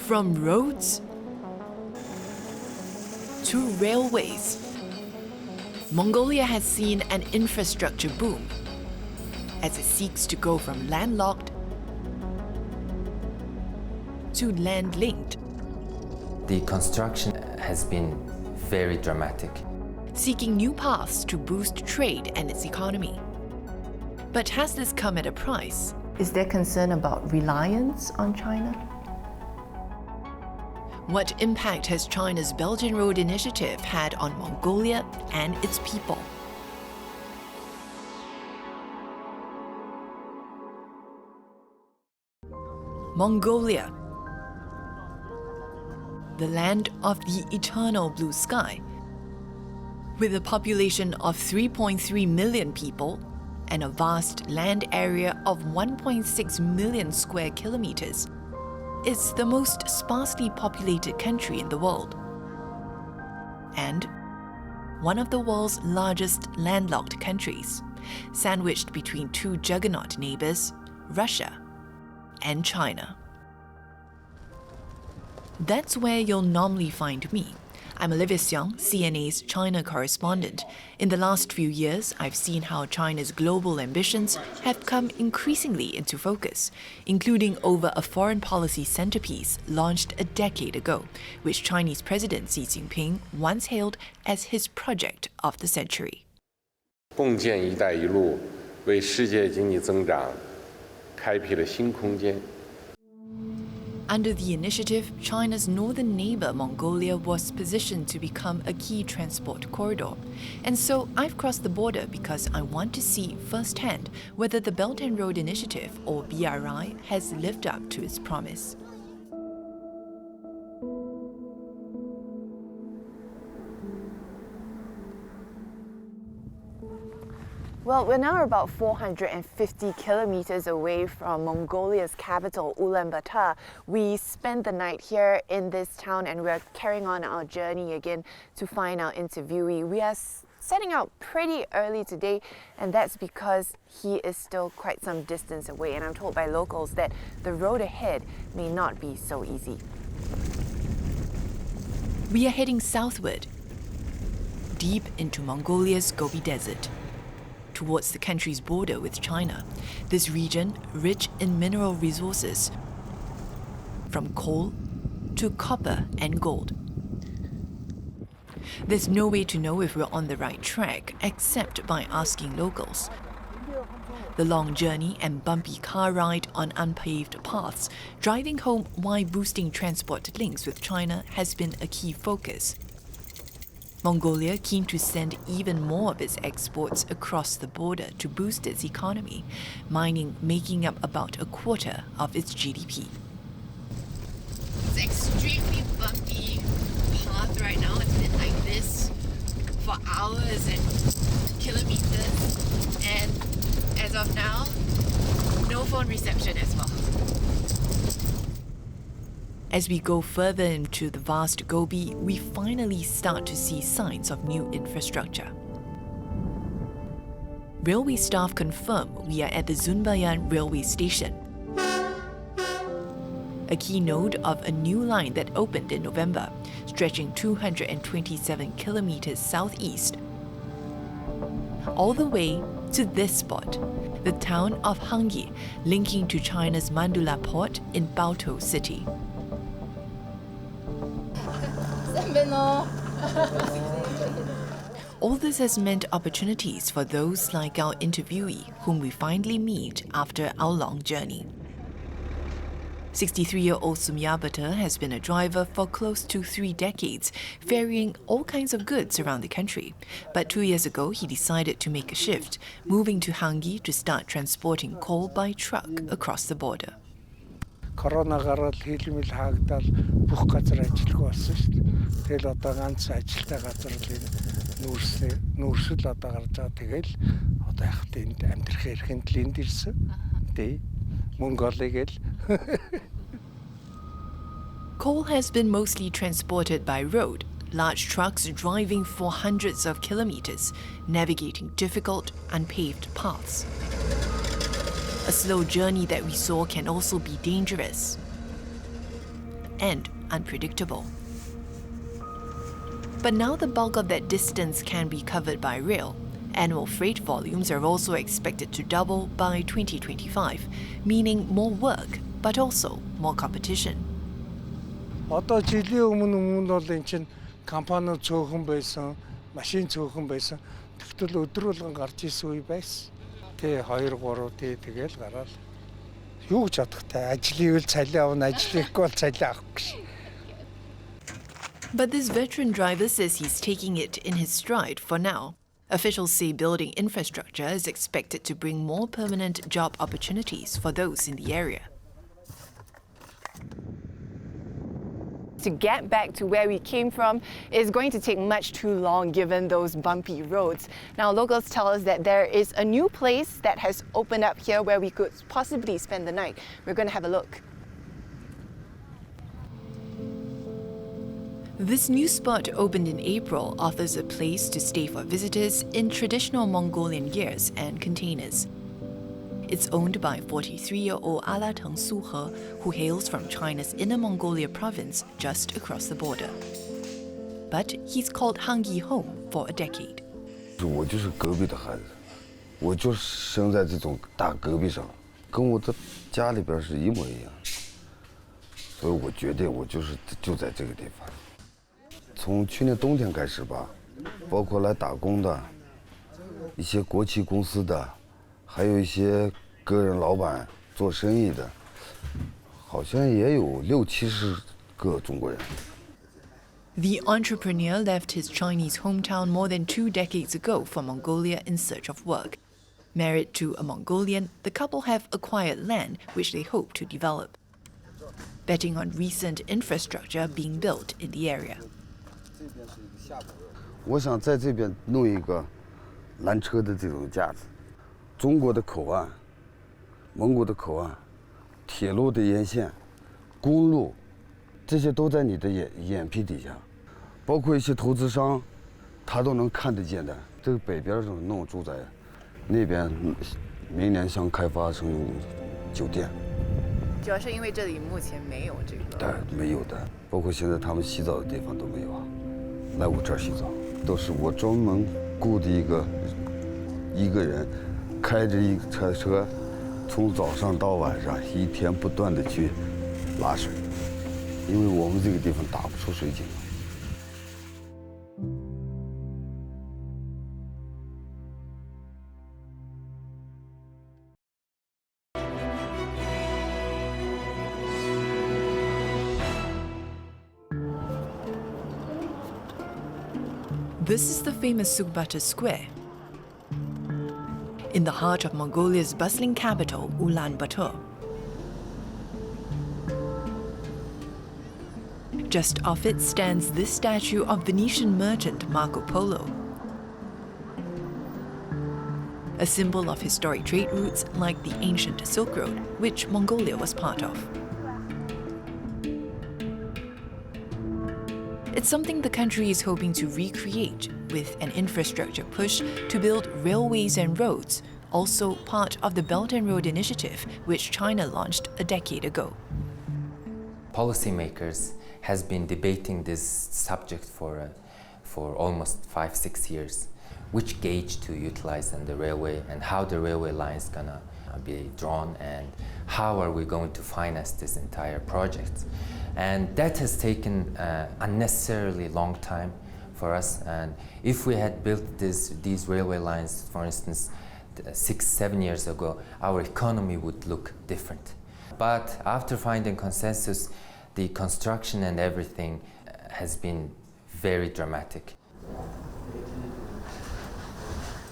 From roads to railways, Mongolia has seen an infrastructure boom as it seeks to go from landlocked to land-linked, The construction has been very dramatic. seeking new paths to boost trade and its economy. But has this come at a price? Is there concern about reliance on China? What impact has China's Belt and Road Initiative had on Mongolia and its people? Mongolia, the land of the eternal blue sky. With a population of 3.3 million people and a vast land area of 1.6 million square kilometers, it's the most sparsely populated country in the world, and one of the world's largest landlocked countries, sandwiched between two juggernaut neighbors, Russia and China. That's where you'll normally find me. I'm Olivia Siong, CNA's China Correspondent. In the last few years, I've seen how China's global ambitions have come increasingly into focus, including over a foreign policy centerpiece launched a decade ago, which Chinese President Xi Jinping once hailed as his project of the century. 共建“一带一路”为世界经济增长开辟了新空间。 Under the initiative, China's northern neighbor Mongolia was positioned to become a key transport corridor. And so I've crossed the border because I want to see firsthand whether the Belt and Road Initiative, or BRI, has lived up to its promise. Well, we're now about 450 kilometers away from Mongolia's capital, Ulaanbaatar. We spent the night here in this town and we're carrying on our journey again to find our interviewee. We are setting out pretty early today, and that's because he is still quite some distance away, and I'm told by locals that the road ahead may not be so easy. We are heading southward, deep into Mongolia's Gobi Desert, towards the country's border with China. This region, rich in mineral resources, from coal to copper and gold. There's no way to know if we're on the right track except by asking locals. The long journey and bumpy car ride on unpaved paths, driving home why boosting transport links with China has been a key focus. Mongolia keen to send even more of its exports across the border to boost its economy, mining making up about a quarter of its GDP. It's extremely bumpy path right now. It's been like this for hours and kilometers, and as of now, no phone reception as well. As we go further into the vast Gobi, we finally start to see signs of new infrastructure. Railway staff confirm we are at the Zunbayan railway station, a key node of a new line that opened in November, stretching 227 kilometers southeast, all the way to this spot, the town of Hangi, linking to China's Mandula port in Baotou city. All this has meant opportunities for those like our interviewee, whom we finally meet after our long journey. 63-year-old Ulaanbaatar has been a driver for close to 3 decades, ferrying all kinds of goods around the country. But 2 years ago, he decided to make a shift, moving to Hangi to start transporting coal by truck across the border. Корона гараад хэлмэл хаагдаад бүх газар ажиллах болсон шүү дээ. Тэгэл одоо ганц ажилтай газар л энэ нүүрсэл одоо гарч байгаа. Тэгэл одоо яхад энд амьдрах эрхэнд л энд ирсэн. Тэ Mongolia гэл. Coal has been mostly transported by road, large trucks driving for hundreds of kilometers, navigating difficult, unpaved paths. A slow journey that we saw can also be dangerous. and unpredictable. But now the bulk of that distance can be covered by rail. Annual freight volumes are also expected to double by 2025, meaning more work, but also more competition. Одоо жилийн өмнө бол эн чинь компаниуд цөөхөн байсан, машин цөөхөн байсан. Тэгтэл өдөр болгон гарч исэн үе байсан. Тэ 2 3 тэ тэгэл гараал. Юу гэж бодохтой? Ажлын үйл цалин авна, ажил ихгүй бол цалин авах гэж. But this veteran driver says he's taking it in his stride for now. Officials say building infrastructure is expected to bring more permanent job opportunities for those in the area. To get back to where we came from is going to take much too long given those bumpy roads. Now, locals tell us that there is a new place that has opened up here where we could possibly spend the night. We're going to have a look. This new spot opened in April offers a place to stay for visitors in traditional Mongolian gears and containers. It's owned by 43-year-old Alateng Suhe, who hails from China's Inner Mongolia province just across the border. But he's called Hangi home for a decade. 我就是隔壁的孩子，我就生在这种大戈壁上，跟我的家里边是一模一样，所以我决定我就在这个地方。从去年冬天开始吧，包括来打工的，一些国企公司的。 还有一些个人老板做生意的，好像也有60、70个中国人。 The entrepreneur left his Chinese hometown more than 2 decades ago for Mongolia in search of work. Married to a Mongolian, the couple have acquired land which they hope to develop, betting on recent infrastructure being built in the area. 我想在这边弄一个拦车的这种架子。 中国的口岸、蒙古的口岸、铁路的沿线、公路，这些都在你的眼皮底下，包括一些投资商，他都能看得见的。这个北边上弄住宅，那边明年想开发成酒店。主要是因为这里目前没有这个。对，没有的，包括现在他们洗澡的地方都没有啊，来我这儿洗澡，都是我专门雇的一个人。 开着一车，从早上到晚上，一天不断的去拉水，因为我们这个地方打不出水井。 This is the famous Ulaanbaatar Square. In the heart of Mongolia's bustling capital, Ulaanbaatar. Just off it stands this statue of Venetian merchant Marco Polo, a symbol of historic trade routes like the ancient Silk Road, which Mongolia was part of. It's something the country is hoping to recreate with an infrastructure push to build railways and roads, also part of the Belt and Road Initiative, which China launched a decade ago. Policymakers has been debating this subject for almost 5-6 years. Which gauge to utilize in the railway and how the railway line is gonna be drawn and how are we going to finance this entire project. And that has taken unnecessarily long time for us. And if we had built these railway lines, for instance, 6-7 years ago, our economy would look different. But after finding consensus, the construction and everything has been very dramatic.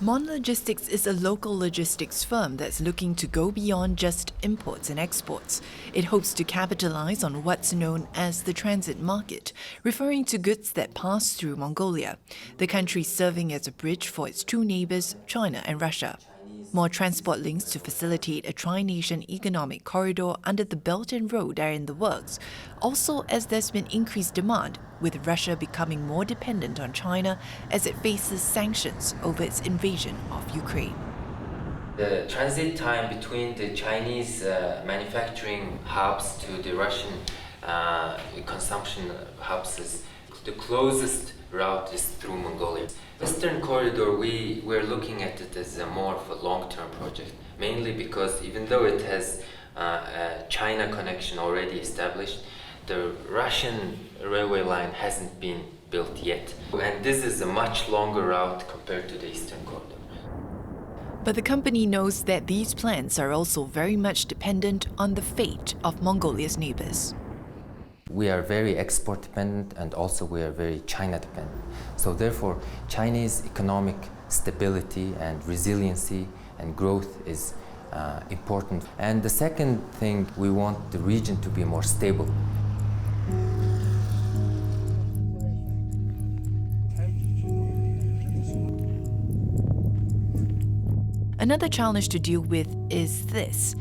Mon Logistics is a local logistics firm that's looking to go beyond just imports and exports. It hopes to capitalize on what's known as the transit market, referring to goods that pass through Mongolia, the country serving as a bridge for its two neighbors, China and Russia. More transport links to facilitate a tri-nation economic corridor under the Belt and Road are in the works, also as there's been increased demand, with Russia becoming more dependent on China as it faces sanctions over its invasion of Ukraine. The transit time between the Chinese manufacturing hubs to the Russian consumption hubs is the closest route is through Mongolia. Western corridor, we're looking at it as a more of a long-term project, mainly because even though it has a China connection already established, the Russian railway line hasn't been built yet. And this is a much longer route compared to the Eastern corridor. But the company knows that these plans are also very much dependent on the fate of Mongolia's neighbors. We are very export dependent and also we are very China dependent. So therefore, Chinese economic stability and resiliency and growth is important. And the second thing, we want the region to be more stable. Another challenge to deal with is this.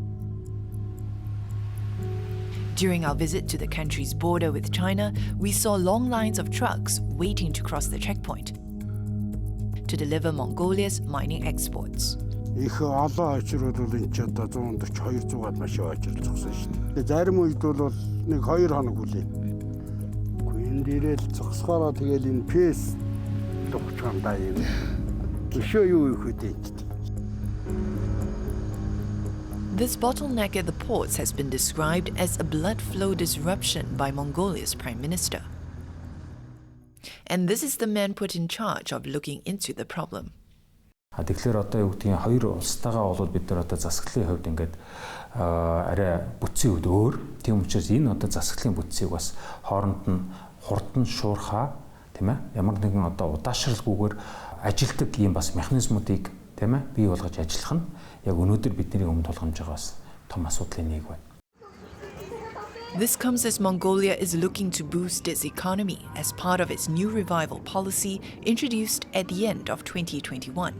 During our visit to the country's border with China, we saw long lines of trucks waiting to cross the checkpoint to deliver Mongolia's mining exports. Их олон очрууд бол энэ ч одоо 140-200-аад машин очрол зогсон шүү дээ. Зарим үед бол нэг 2 хоног хүлээн. Гэхдээ энэ дээрэл зогсохороо тэгэл энэ пэс лухчгандаа юм. Гişөө юу их үдэнч. This bottleneck at the ports has been described as a blood flow disruption by Mongolia's Prime Minister. And this is the man put in charge of looking into the problem. Тэгэхээр одоо юу гэдгийг хоёр улстайгаа бол бид нар одоо засаглалын хувьд ингээд арай бүтцийн хувьд өөр. Тийм учраас энэ одоо засаглалын бүтцийг бас хооронд нь хурдан шуурхаа тийм ээ ямар нэгэн одоо удаашралгүйгээр ажилтдаг ийм бас механизмуудыг тийм ээ бий болгож ажиллах нь яг өнөөдөр бидний өмнө тулгамж байгаа бас том асуудлын нэг байна. This comes as Mongolia is looking to boost its economy as part of its new revival policy introduced at the end of 2021.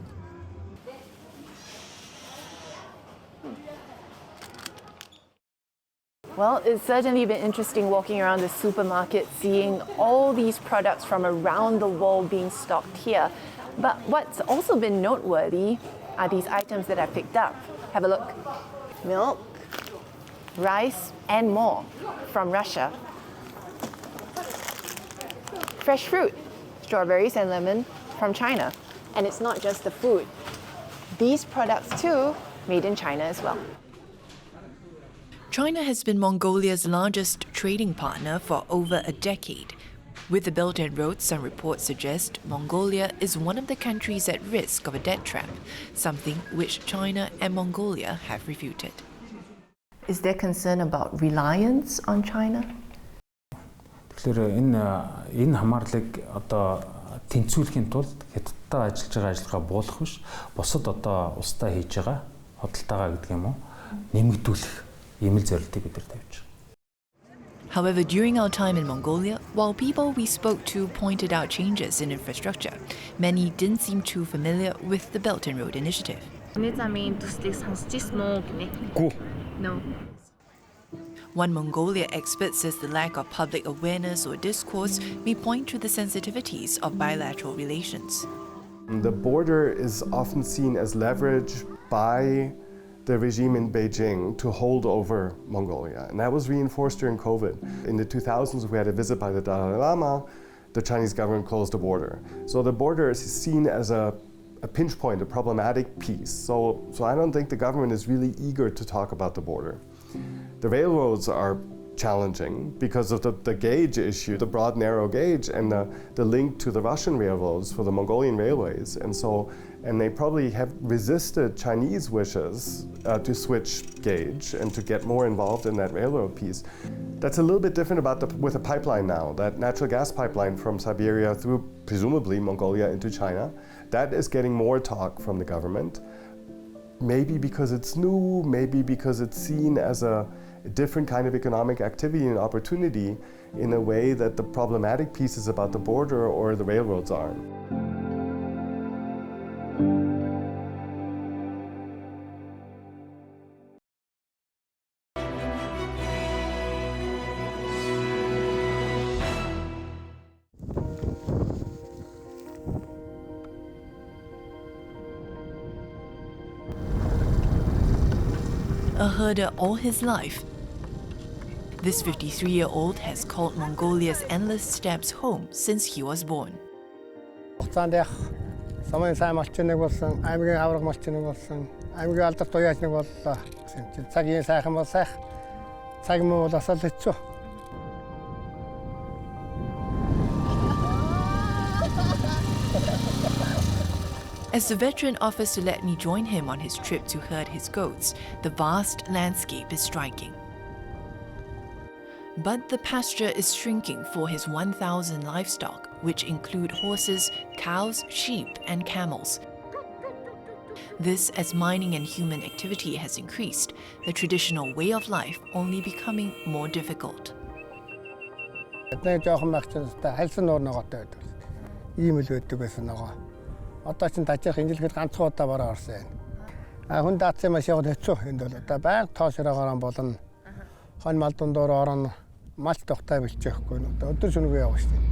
Well, it's certainly been interesting walking around the supermarket, seeing all these products from around the world being stocked here. But what's also been noteworthy are these items that I picked up. Have a look. Milk, rice, and more from Russia. Fresh fruit, strawberries and lemon from China. And it's not just the food. These products too, made in China as well. China has been Mongolia's largest trading partner for over a decade. With the Belt and Road, some reports suggest Mongolia is one of the countries at risk of a debt trap, something which China and Mongolia have refuted. Is there concern about reliance on China? Тэгэхээр энэ хамаарлыг одоо тэнцвүүлэхийн тулд Хятадтай ажиллаж байгаа ажиллагаа буулгах биш, бусад одоо улстай хийж байгаа худалдаагаа гэдэг юм уу нэмэгдүүлэх ийм л зорилтыг бид нар тавьж байгаа. However, during our time in Mongolia, while people we spoke to pointed out changes in infrastructure, many didn't seem too familiar with the Belt and Road initiative. No. One Mongolia expert says the lack of public awareness or discourse may point to the sensitivities of bilateral relations. The border is often seen as leverage by the regime in Beijing to hold over Mongolia. And that was reinforced during COVID. In the 2000s, we had a visit by the Dalai Lama. The Chinese government closed the border. So the border is seen as a pinch point, a problematic piece. So I don't think the government is really eager to talk about the border. The railroads are challenging because of the gauge issue, the broad narrow gauge, and the link to the Russian railroads for the Mongolian railways. And they probably have resisted Chinese wishes to switch gauge and to get more involved in that railroad piece. That's a little bit different with a pipeline now, that natural gas pipeline from Siberia through presumably Mongolia into China. That is getting more talk from the government. Maybe because it's new, maybe because it's seen as a different kind of economic activity and opportunity in a way that the problematic pieces about the border or the railroads aren't. A herder all his life, This 53-year-old has called Mongolia's endless steppes home since he was born. As the veteran offers to let me join him on his trip to herd his goats, the vast landscape is striking. But the pasture is shrinking for his 1,000 livestock, which include horses, cows, sheep, and camels. This as mining and human activity has increased, the traditional way of life only becoming more difficult. Одоо ч тажих инжилгээд ганцхан удаа бороо орсон. Хүн даацсан маш яваад хэцүү энэ бол одоо байнга тоошрогоор болно. Хон мал дундуур орно. Мал тогтой бэлчээхгүй. Одоо өдөр шөнөгүй яваа шүү дээ.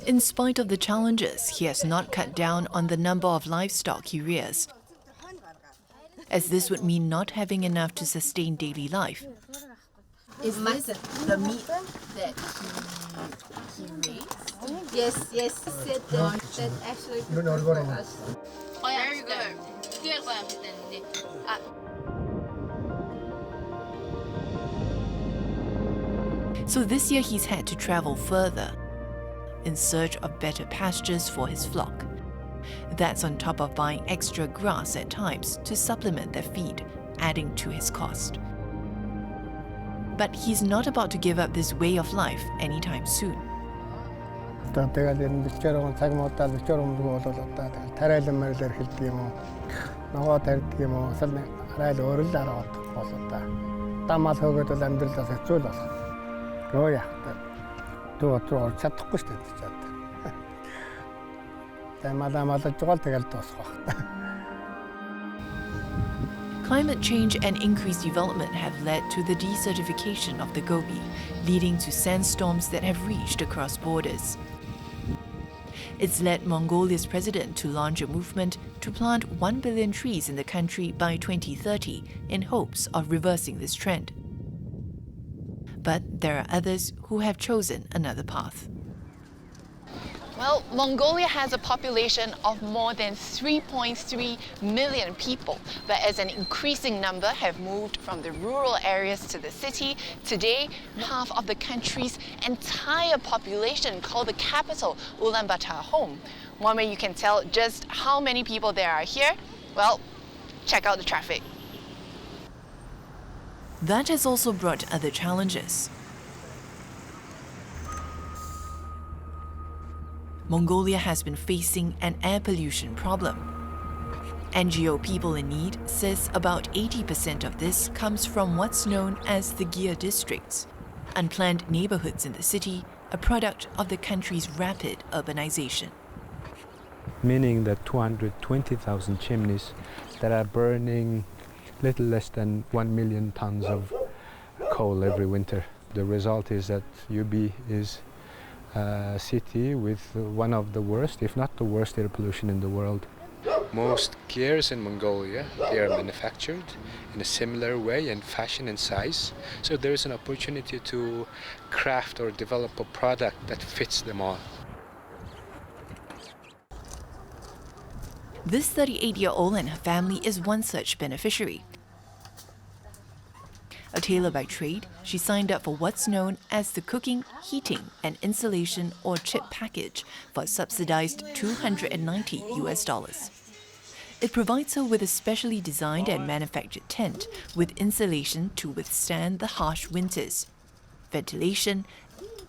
In spite of the challenges, he has not cut down on the number of livestock he rears, as this would mean not having enough to sustain daily life. Is this the meat that he raised? Yes, yes. Said that actually for us. Very good. So this year he's had to travel further in search of better pastures for his flock. That's on top of buying extra grass at times to supplement their feed, adding to his cost. But he's not about to give up this way of life anytime soon. Climate change and increased development have led to the desertification of the Gobi, leading to sandstorms that have reached across borders. It's led Mongolia's president to launch a movement to plant 1 billion trees in the country by 2030 in hopes of reversing this trend. But there are others who have chosen another path. Well, Mongolia has a population of more than 3.3 million people, but as an increasing number have moved from the rural areas to the city, today half of the country's entire population call the capital Ulaanbaatar home. One way you can tell just how many people there are here, well, check out the traffic. That has also brought other challenges. Mongolia has been facing an air pollution problem. NGO People in Need says about 80% of this comes from what's known as the gear districts, unplanned neighborhoods in the city, a product of the country's rapid urbanization. Meaning that 220,000 chimneys that are burning little less than 1 million tons of coal every winter. The result is that UB is a city with one of the worst, if not the worst, air pollution in the world. Most gears in Mongolia, they are manufactured in a similar way in fashion and size. So there is an opportunity to craft or develop a product that fits them all. This 38-year-old and her family is one such beneficiary. A tailor by trade, she signed up for what's known as the cooking, heating, and insulation or chip package for a subsidized $290. It provides her with a specially designed and manufactured tent with insulation to withstand the harsh winters, ventilation,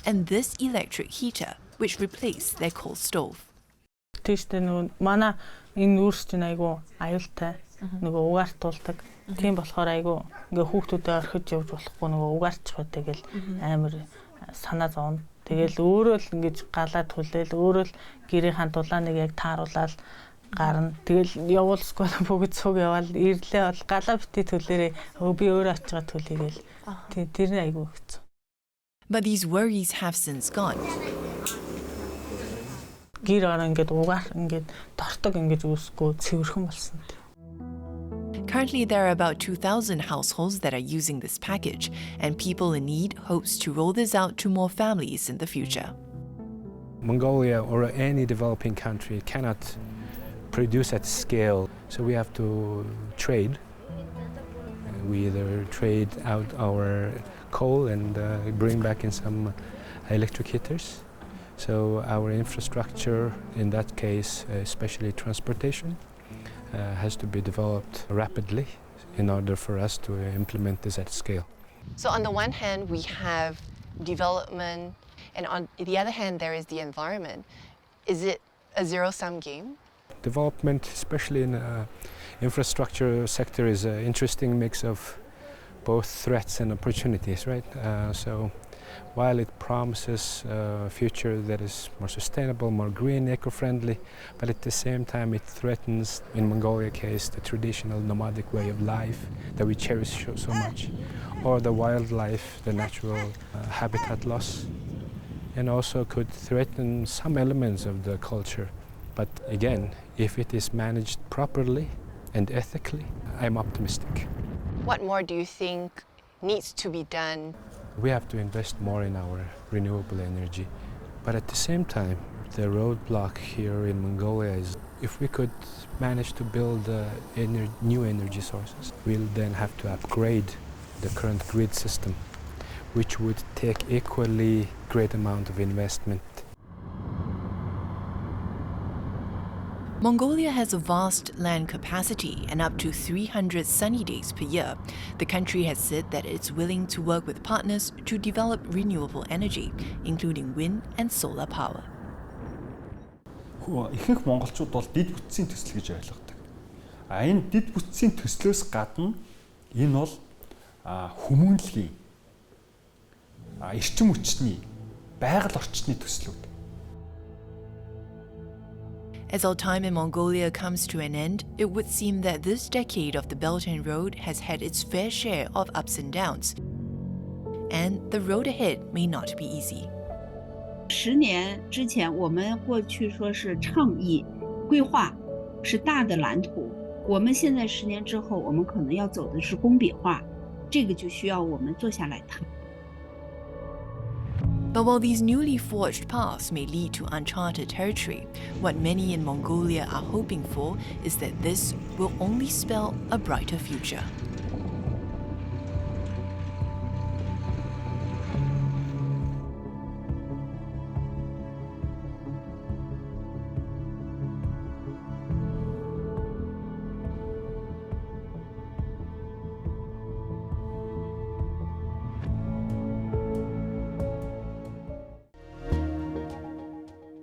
and this electric heater, which replaced their coal stove. Энэ нүүрс чинь айгу аюултай нөгөө угаарт тулдаг. Тийм болохоор айгу ингээ хүүхдүүдэд орхиж явж болохгүй нөгөө угаарчих бай тэгэл амар санаа зовно. Тэгэл өөрөө л ингэж галаад хүлээл өөрөө л гэрийн дулааныг яг тааруулаад гарна. Тэгэл явуулсгүй бүгд цуг яваал ирлээ бол галаа бити төлөөрэй. Би өөрөө очиод төлөйгээл. Тэр нь айгу хэцүү. But these worries have since gone. гэр орон ингээд угаар ингээд дортог ингээд үүсэхгүй цэвэрхэн болсон. Currently, there are about 2,000 households that are using this package, and People in Need hopes to roll this out to more families in the future. Mongolia or any developing country cannot produce at scale, so we have to trade. We either trade out our coal and bring back in some electric heaters. So our infrastructure, in that case, especially transportation, has to be developed rapidly in order for us to implement this at scale. So on the one hand, we have development, and on the other hand, there is the environment. Is it a zero-sum game? Development, especially in the infrastructure sector, is an interesting mix of both threats and opportunities, right? So while it promises a future that is more sustainable, more green, eco-friendly, but at the same time it threatens, in Mongolia case, the traditional nomadic way of life that we cherish so much, or the wildlife, the natural habitat loss, and also could threaten some elements of the culture. But again, if it is managed properly and ethically, I'm optimistic. What more do you think needs to be done? We have to invest more in our renewable energy. But at the same time, the roadblock here in Mongolia is if we could manage to build new energy sources, we'll then have to upgrade the current grid system, which would take equally great amount of investment. Mongolia has a vast land capacity and up to 300 sunny days per year. The country has said that it's willing to work with partners to develop renewable energy, including wind and solar power. Ихэнх монголчууд бол дид бүтцийн төсөл гэж ойлгодог. Энэ дид бүтцийн төслөөс гадна энэ бол хүмүүнлэгийн эрчим хүчний байгаль орчны төслүүд. As our time in Mongolia comes to an end, it would seem that this decade of the Belt and Road has had its fair share of ups and downs. And the road ahead may not be easy. 10年之前，我们过去说是倡议、规划，是大的蓝图。我们现在10年之后，我们可能要走的是工笔画，这个就需要我们坐下来谈。 But while these newly forged paths may lead to uncharted territory, what many in Mongolia are hoping for is that this will only spell a brighter future.